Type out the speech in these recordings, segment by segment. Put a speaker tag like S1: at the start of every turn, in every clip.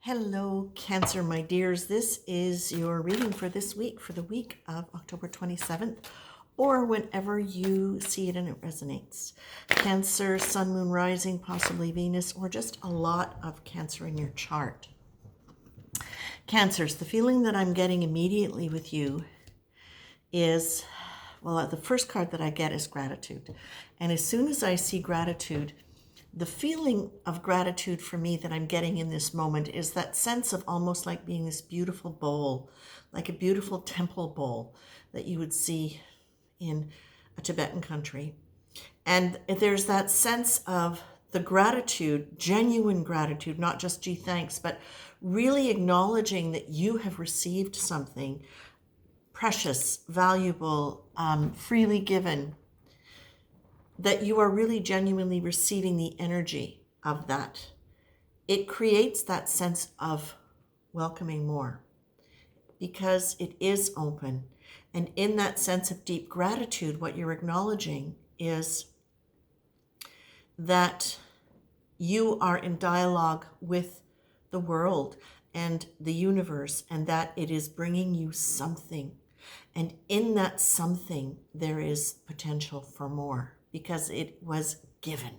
S1: Hello, Cancer, my dears. This is your reading for this week, for the week of October 27th, or whenever you see it and it resonates. Cancer, Sun, Moon, Rising, possibly Venus, or just a lot of Cancer in your chart. Cancers, the feeling that I'm getting immediately with you is, well, the first card that I get is gratitude. And as soon as I see gratitude, the feeling of gratitude for me that I'm getting in this moment is that sense of almost like being this beautiful bowl, like a beautiful temple bowl that you would see in a Tibetan country. And there's that sense of the gratitude, genuine gratitude, not just gee thanks, but really acknowledging that you have received something precious, valuable, freely given, that you are really genuinely receiving the energy of that. It creates that sense of welcoming more because it is open. And in that sense of deep gratitude, what you're acknowledging is that you are in dialogue with the world and the universe, and that it is bringing you something. And in that something, there is potential for more, because it was given.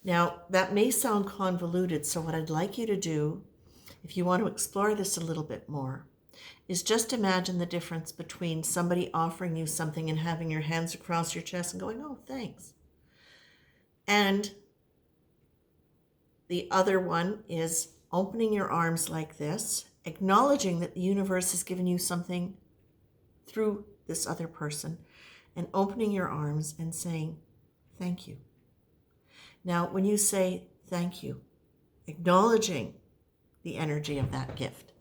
S1: Now, that may sound convoluted, so what I'd like you to do, if you want to explore this a little bit more, is just imagine the difference between somebody offering you something and having your hands across your chest and going, oh, thanks. And the other one is opening your arms like this, acknowledging that the universe has given you something through this other person, and opening your arms and saying, thank you. Now, when you say thank you, acknowledging the energy of that gift,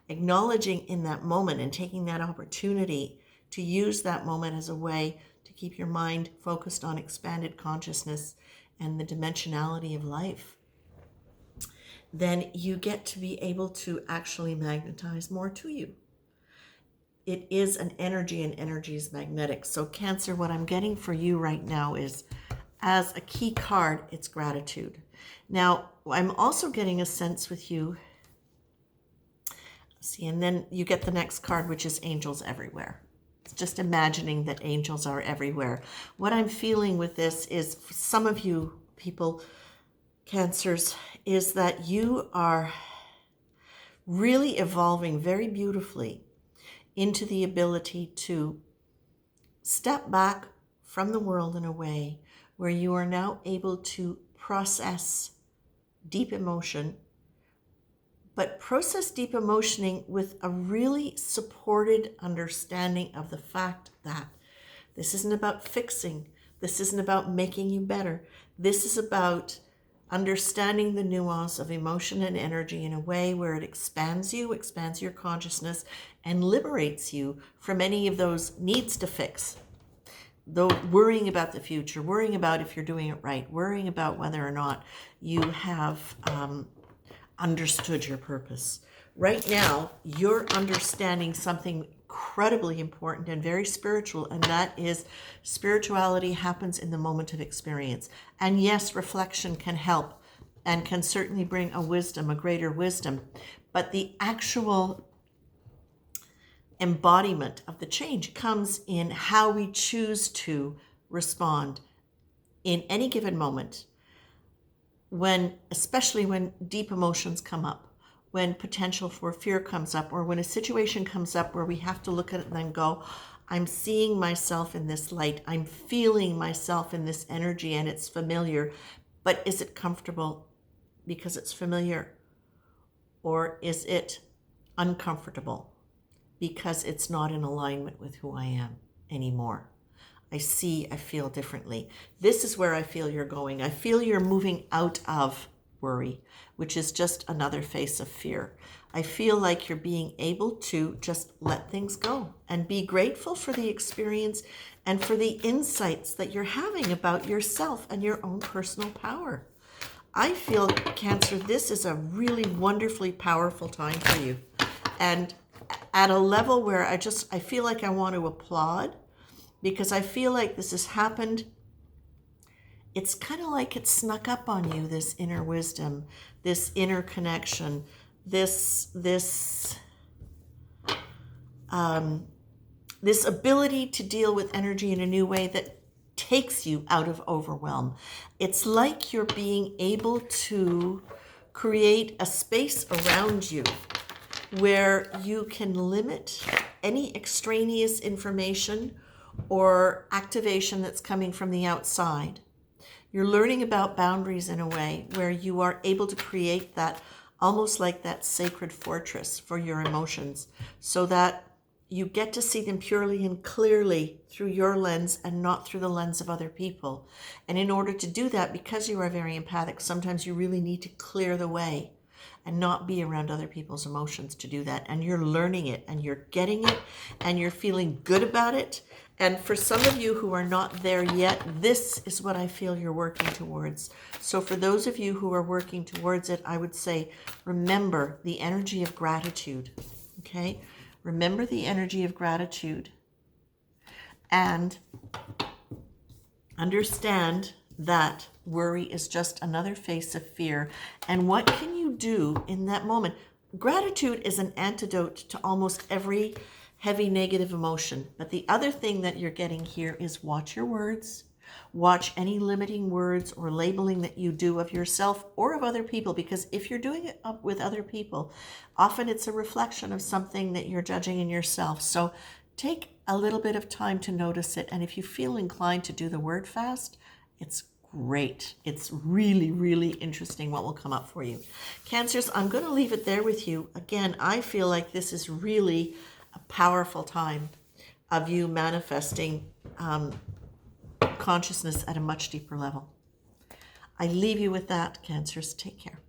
S1: acknowledging in that moment and taking that opportunity to use that moment as a way to keep your mind focused on expanded consciousness and the dimensionality of life, then you get to be able to actually magnetize more to you. It is an energy, and energy is magnetic. So Cancer, what I'm getting for you right now is, as a key card, it's gratitude. Now, I'm also getting a sense with you, see, and then you get the next card, which is angels everywhere. It's just imagining that angels are everywhere. What I'm feeling with this is, for some of you people, Cancers, is that you are really evolving very beautifully into the ability to step back from the world in a way where you are now able to process deep emotion, but process deep emotioning with a really supported understanding of the fact that this isn't about fixing, this isn't about making you better, this is about understanding the nuance of emotion and energy in a way where it expands you, expands your consciousness, and liberates you from any of those needs to fix. Though worrying about the future, worrying about if you're doing it right, worrying about whether or not you have understood your purpose. Right now, you're understanding something incredibly important and very spiritual, and that is spirituality happens in the moment of experience. And yes, reflection can help and can certainly bring a wisdom, a greater wisdom, but the actual embodiment of the change comes in how we choose to respond in any given moment, when, especially when deep emotions come up, when potential for fear comes up, or when a situation comes up where we have to look at it and then go, I'm seeing myself in this light, I'm feeling myself in this energy, and it's familiar, but is it comfortable because it's familiar? Or is it uncomfortable because it's not in alignment with who I am anymore? I see, I feel differently. This is where I feel you're going. I feel you're moving out of worry, which is just another face of fear. I feel like you're being able to just let things go and be grateful for the experience and for the insights that you're having about yourself and your own personal power. I feel, Cancer, this is a really wonderfully powerful time for you. And at a level where I feel like I want to applaud, because I feel like this has happened it's kind of like it snuck up on you, this inner wisdom, this inner connection, this ability to deal with energy in a new way that takes you out of overwhelm. It's like you're being able to create a space around you where you can limit any extraneous information or activation that's coming from the outside. You're learning about boundaries in a way where you are able to create that, almost like that sacred fortress for your emotions, so that you get to see them purely and clearly through your lens and not through the lens of other people. And in order to do that, because you are very empathic, sometimes you really need to clear the way and not be around other people's emotions to do that. And you're learning it and you're getting it and you're feeling good about it. And for some of you who are not there yet, this is what I feel you're working towards. So for those of you who are working towards it, I would say, remember the energy of gratitude, okay? Remember the energy of gratitude and understand that worry is just another face of fear. And what can you do in that moment? Gratitude is an antidote to almost every heavy negative emotion. But the other thing that you're getting here is watch your words. Watch any limiting words or labeling that you do of yourself or of other people, because if you're doing it up with other people, often it's a reflection of something that you're judging in yourself. So take a little bit of time to notice it. And if you feel inclined to do the word fast, it's great. It's really, really interesting what will come up for you. Cancers, I'm going to leave it there with you. Again, I feel like this is really a powerful time of you manifesting consciousness at a much deeper level. I leave you with that, Cancers. Take care.